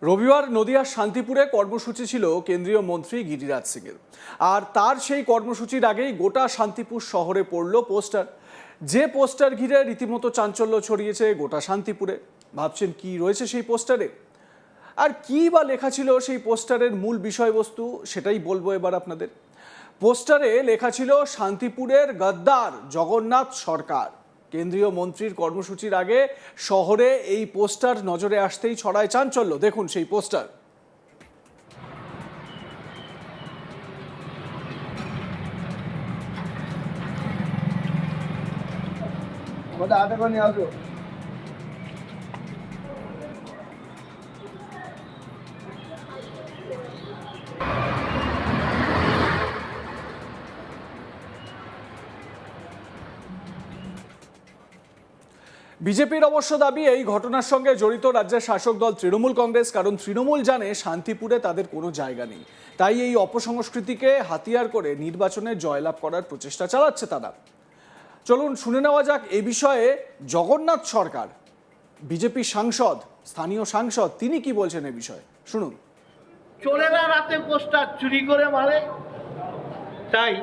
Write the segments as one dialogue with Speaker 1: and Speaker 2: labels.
Speaker 1: রবিবার নদিয়ার শান্তিপুরে কর্মসূচি ছিল কেন্দ্রীয় মন্ত্রী গিরিরাজ সিংয়ের। আর তার সেই কর্মসূচির আগেই গোটা শান্তিপুর শহরে পড়ল পোস্টার। যে পোস্টার ঘিরে রীতিমতো চাঞ্চল্য ছড়িয়েছে গোটা শান্তিপুরে। ভাবছেন কি রয়েছে সেই পোস্টারে, আর কি বা লেখা ছিল সেই পোস্টারের মূল বিষয়বস্তু, সেটাই বলবো এবার আপনাদের। পোস্টারে লেখা ছিল শান্তিপুরের গদ্দার জগন্নাথ সরকার। কেন্দ্রীয় মন্ত্রীর কর্মসূচির আগে শহরে এই পোস্টার নজরে আসতেই ছড়ায় চাঞ্চল্য। দেখুন সেই পোস্টার। বিজেপির অবশ্য দাবি এই ঘটনার সঙ্গে জড়িত রাজ্যের শাসক দল তৃণমূল কংগ্রেস, কারণ তৃণমূল জানে শান্তিপুরে তাদের কোনো জায়গা নেই। তাই এই অপসংস্কৃতিকে হাতিয়ার করে নির্বাচনে জয়লাভ করার প্রচেষ্টা চালাচ্ছে তারা। চলুন শুনে নেওয়া যাক এই বিষয়ে জগন্নাথ সরকার, বিজেপি সাংসদ, স্থানীয় সাংসদ, তিনি কি বলছেন এই বিষয়ে শুনুন।
Speaker 2: চোরেরা রাতে পোস্টার চুরি করে মারে, তাই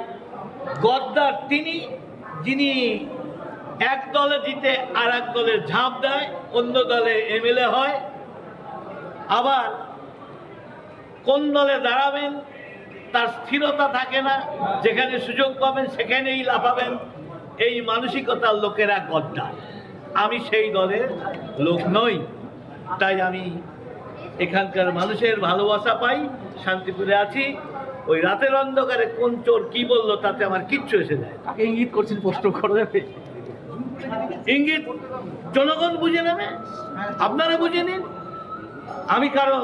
Speaker 2: গদ্দার তিনি, যিনি এক দলে জিতে আর এক দলে ঝাঁপ দেয়, অন্য দলে এমএলএ হয়, আবার কোন দলে দাঁড়াবেন তার স্থিরতা থাকে না, যেখানে সুযোগ পাবেন সেখানেই লাফাবেন, এই মানসিকতার লোকেরা গদ্দার। আমি সেই দলের লোক নই, তাই আমি এখানকার মানুষের ভালোবাসা পাই, শান্তিপুরে আছি। ওই রাতের অন্ধকারে কোন চোর কি বললো তাতে আমার কিচ্ছু এসে যায়।
Speaker 3: তাকে ইঙ্গিত করছেন প্রশ্ন করা যাবে?
Speaker 2: ইঙ্গিত জনগণ বুঝে নেবে, আপনারা বুঝে নিন। আমি কারো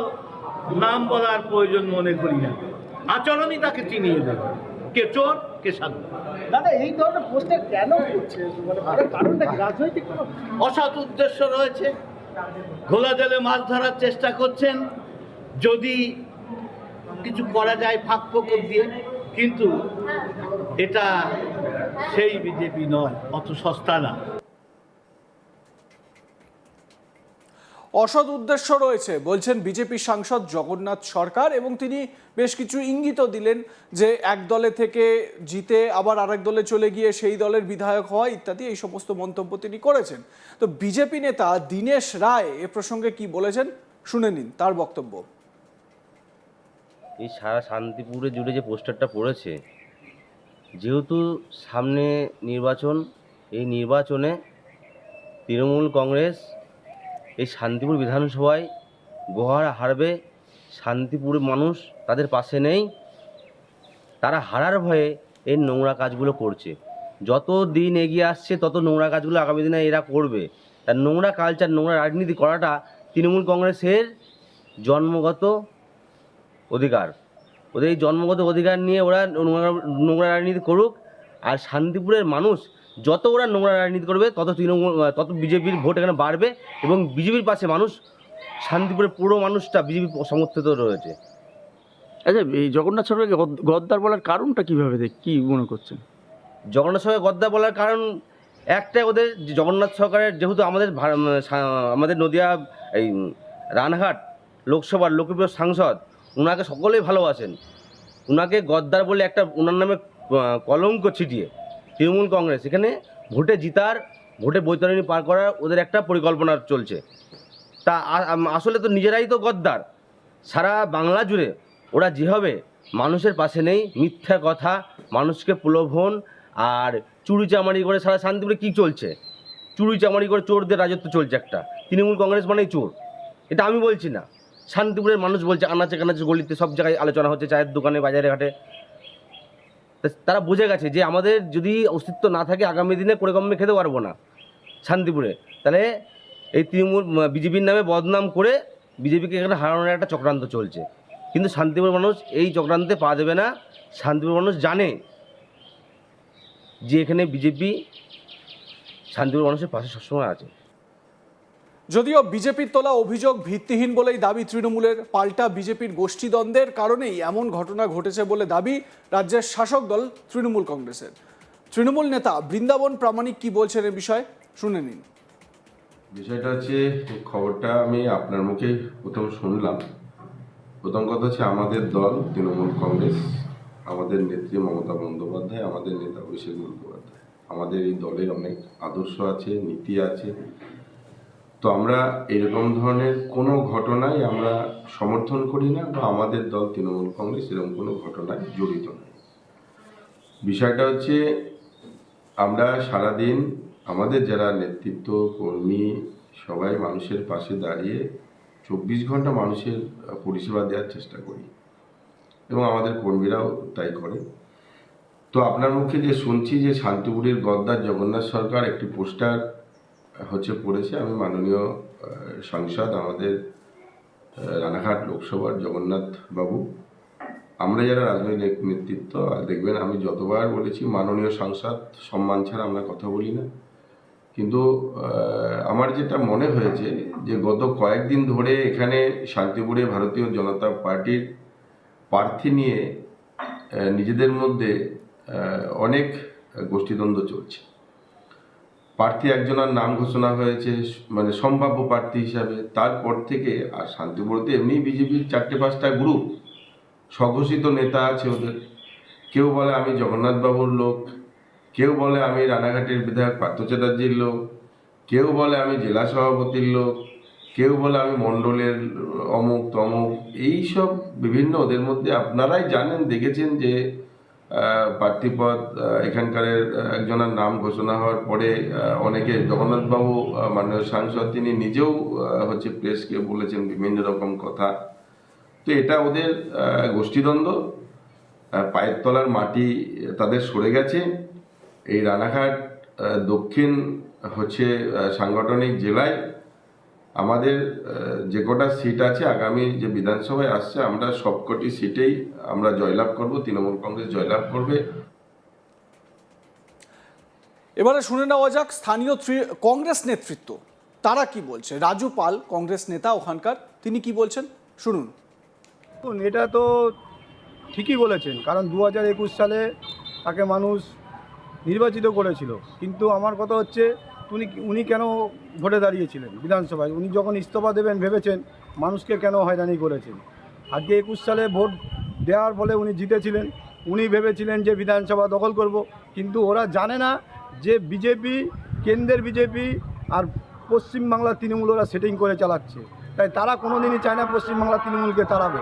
Speaker 2: নাম বলার প্রয়োজন মনে করি না, আচরণই তাকে চিনিয়ে দেবে কে চোর কে সাধু।
Speaker 3: দাদা, এই ধরনের পোস্টার কেন করছে? মানে কারণটা কি? রাজনৈতিক কোনো
Speaker 2: অসৎ উদ্দেশ্য রয়েছে, ঘোলা জলে মাছ ধরার চেষ্টা করছেন, যদি কিছু করা যায় ফাঁক ফোকর দিয়ে, কিন্তু এটা সেই বিজেপি নয়, অত সস্তা না।
Speaker 1: অসৎ উদ্দেশ্য রয়েছে বলছেন বিজেপি সাংসদ জগন্নাথ সরকার, এবং তিনি বেশ কিছু ইঙ্গিতও দিলেন যে এক দলে থেকে জিতে আবার আরেক দলে চলে গিয়ে সেই দলের বিধায়ক হওয়া ইত্যাদি এই সমস্ত মন্তব্য তিনি করেছেন। তো বিজেপি নেতা দীনেশ রায় এ প্রসঙ্গে কি বলেছেন শুনে নিন তার বক্তব্য।
Speaker 4: এই সারা শান্তিপুরে জুড়ে যে পোস্টারটা পড়েছে, যেহেতু সামনে নির্বাচন, এই নির্বাচনে তৃণমূল কংগ্রেস এই শান্তিপুর বিধানসভায় গোহারা হারবে, শান্তিপুরের মানুষ তাদের পাশে নেই, তারা হারার ভয়ে এই নোংরা কাজগুলো করছে। যত দিন এগিয়ে আসছে তত নোংরা কাজগুলো আগামী দিনে এরা করবে। তার নোংরা কালচার, নোংরা রাজনীতি করাটা তৃণমূল কংগ্রেসের জন্মগত অধিকার। ওদের এই জন্মগত অধিকার নিয়ে ওরা নোংরা রাজনীতি করুক, আর শান্তিপুরের মানুষ যত ওরা নোংরা রাজনীতি করবে তত বিজেপির ভোট এখানে বাড়বে, এবং বিজেপির পাশে মানুষ, শান্তিপুরের পুরো মানুষটা বিজেপি সমর্থিত রয়েছে।
Speaker 3: আচ্ছা, এই জগন্নাথ সরকারকে গদ্দার বলার কারণটা কিভাবে কি মনে করছেন?
Speaker 4: জগন্নাথ সরকার গদ্দার বলার কারণ একটাই, ওদের জগন্নাথ সরকারের যেহেতু আমাদের নদিয়া এই রানাঘাট লোকসভার লোকপ্রিয় সাংসদ, ওনাকে সকলেই ভালোবাসেন। ওনাকে গদ্দার বলে একটা ওনার নামে কলঙ্ক ছিটিয়ে তৃণমূল কংগ্রেস এখানে ভোটে জিতার, ভোটে বৈতরণী পার করার ওদের একটা পরিকল্পনা চলছে। তা আসলে তো নিজেরাই তো গদ্দার। সারা বাংলা জুড়ে ওরা যেভাবে মানুষের পাশে নেই, মিথ্যা কথা, মানুষকে প্রলোভন আর চুরি চামারি করে সারা শান্তিপুরে কী চলছে, চুরি চামারি করে চোরদের রাজত্ব চলছে একটা। তৃণমূল কংগ্রেস মানেই চোর, এটা আমি বলছি না, শান্তিপুরের মানুষ বলছে। আনাচে কানাচে গলিতে সব জায়গায় আলোচনা হচ্ছে, চায়ের দোকানে, বাজারে ঘাটে। তারা বুঝে গেছে যে আমাদের যদি অস্তিত্ব না থাকে আগামী দিনে করে কমে খেতে পারবো না শান্তিপুরে। তাহলে এই তৃণমূল বিজেপির নামে বদনাম করে বিজেপিকে এখানে হারানোর একটা চক্রান্ত চলছে, কিন্তু শান্তিপুর মানুষ এই চক্রান্তে পা দেবে না। শান্তিপুর মানুষ জানে যে এখানে বিজেপি শান্তিপুর মানুষের পাশে সবসময় আছে।
Speaker 1: যদিও বিজেপির তোলা অভিযোগ ভিত্তিহীন বলেই দাবি তৃণমূলের, পাল্টা বিজেপির গোষ্ঠীদ্বন্দ্বের কারণেই এমন ঘটনা ঘটেছে বলে দাবি রাজ্যের শাসক দল তৃণমূল কংগ্রেসের। তৃণমূল নেতা বৃন্দাবন প্রামাণিক কি বলছেন এ বিষয়ে শুনে নিন।
Speaker 5: বিষয়টা হচ্ছে, খবরটা আমি আপনার মুখে প্রথম শুনলাম। প্রথম কথা হচ্ছে, আমাদের দল তৃণমূল কংগ্রেস, আমাদের নেত্রী মমতা বন্দ্যোপাধ্যায়, আমাদের নেতা অভিষেক বন্দ্যোপাধ্যায়, আমাদের এই দলের অনেক আদর্শ আছে, নীতি আছে। তো আমরা এরকম ধরনের কোনো ঘটনায় আমরা সমর্থন করি না, বা আমাদের দল তৃণমূল কংগ্রেস এরকম কোনো ঘটনায় জড়িত নয়। বিষয়টা হচ্ছে, আমরা সারাদিন আমাদের যারা নেতৃত্ব কর্মী সবাই মানুষের পাশে দাঁড়িয়ে 24 ঘন্টা মানুষের পরিষেবা দেওয়ার চেষ্টা করি, এবং আমাদের কর্মীরাও তাই করে। তো আপনার মুখে যে শুনছি যে শান্তিপুরের গদ্দার জগন্নাথ সরকার একটি পোস্টার পড়েছে, আমি মাননীয় সাংসদ আমাদের রানাঘাট লোকসভার জগন্নাথ বাবু, আমরা যারা রাজনৈতিক নেতৃত্ব, দেখবেন আমি যতবার বলেছি মাননীয় সাংসদ সম্মান ছাড়া আমরা কথা বলি না। কিন্তু আমার যেটা মনে হয়েছে যে গত কয়েকদিন ধরে এখানে শান্তিপুরে ভারতীয় জনতা পার্টির প্রার্থী নিয়ে নিজেদের মধ্যে অনেক গোষ্ঠীদ্বন্দ্ব চলছে। প্রার্থী একজনের নাম ঘোষণা হয়েছে মানে সম্ভাব্য প্রার্থী হিসাবে, তারপর থেকে আর শান্তিপুরতে এমনি বিজেপির 4-5টা গ্রুপ স্বঘোষিত নেতা আছে ওদের। কেউ বলে আমি জগন্নাথ বাবুর লোক, কেউ বলে আমি রানাঘাটের বিধায়ক পার্থ চ্যাটার্জির লোক, কেউ বলে আমি জেলা সভাপতির লোক, কেউ বলে আমি মণ্ডলের অমুক তমুক, এইসব বিভিন্ন ওদের মধ্যে। আপনারাই জানেন, দেখেছেন যে প্রার্থীপদ এখানকার একজনের নাম ঘোষণা হওয়ার পরে অনেকে, জগন্নাথবাবু মাননীয় সাংসদ তিনি নিজেও প্রেসকে বলেছেন বিভিন্ন রকম কথা। তো এটা ওদের গোষ্ঠীদ্বন্দ্ব, পায়ের তলার মাটি তাদের সরে গেছে। এই রানাঘাট দক্ষিণ সাংগঠনিক জেলায় আমাদের যে কটা সিট আছে আগামী যে বিধানসভায় আসছে, আমরা সবকটি সিটেই আমরা জয়লাভ করব, তৃণমূল কংগ্রেস জয়লাভ করবে।
Speaker 1: এবারে শুনে নেওয়া যাক স্থানীয় কংগ্রেস নেতৃত্ব তারা কি বলছে। রাজু পাল কংগ্রেস নেতা ওখানকার, তিনি কি বলছেন শুনুন।
Speaker 6: এটা তো ঠিকই বলেছেন, কারণ 2021 সালে তাকে মানুষ নির্বাচিত করেছিল। কিন্তু আমার কথা হচ্ছে, উনি কেন ভোটে দাঁড়িয়েছিলেন বিধানসভায়? উনি যখন ইস্তফা দেবেন ভেবেছেন মানুষকে কেন হয়রানি করেছেন? আজকে 21 সালে ভোট দেওয়ার ফলে উনি জিতেছিলেন, উনি ভেবেছিলেন যে বিধানসভা দখল করব। কিন্তু ওরা জানে না যে বিজেপি, কেন্দ্রের বিজেপি আর পশ্চিমবাংলার তৃণমূল ওরা সেটিং করে চালাচ্ছে। তাই তারা কোনো দিনই চায় না পশ্চিমবাংলার তৃণমূলকে তাড়াবে।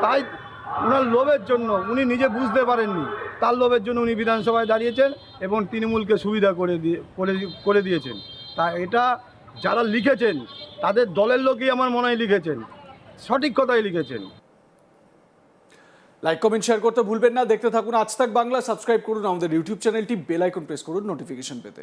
Speaker 6: তাই ওনার লোভের জন্য, উনি নিজে বুঝতে পারেননি, তার লোভের জন্য উনি বিধানসভায় দাঁড়িয়েছেন এবং তৃণমূলকে সুবিধা করে দিয়েছেন। তা এটা যারা লিখেছেন তাদের দলের লোকই আমার মনে হয় লিখেছেন, সঠিক কথাই লিখেছেন।
Speaker 1: লাইক কমেন্ট শেয়ার করতে ভুলবেন না। দেখতে থাকুন আজ তাক বাংলা। সাবস্ক্রাইব করুন আমাদের ইউটিউব চ্যানেলটি, বেল আইকন প্রেস করুন নোটিফিকেশন পেতে।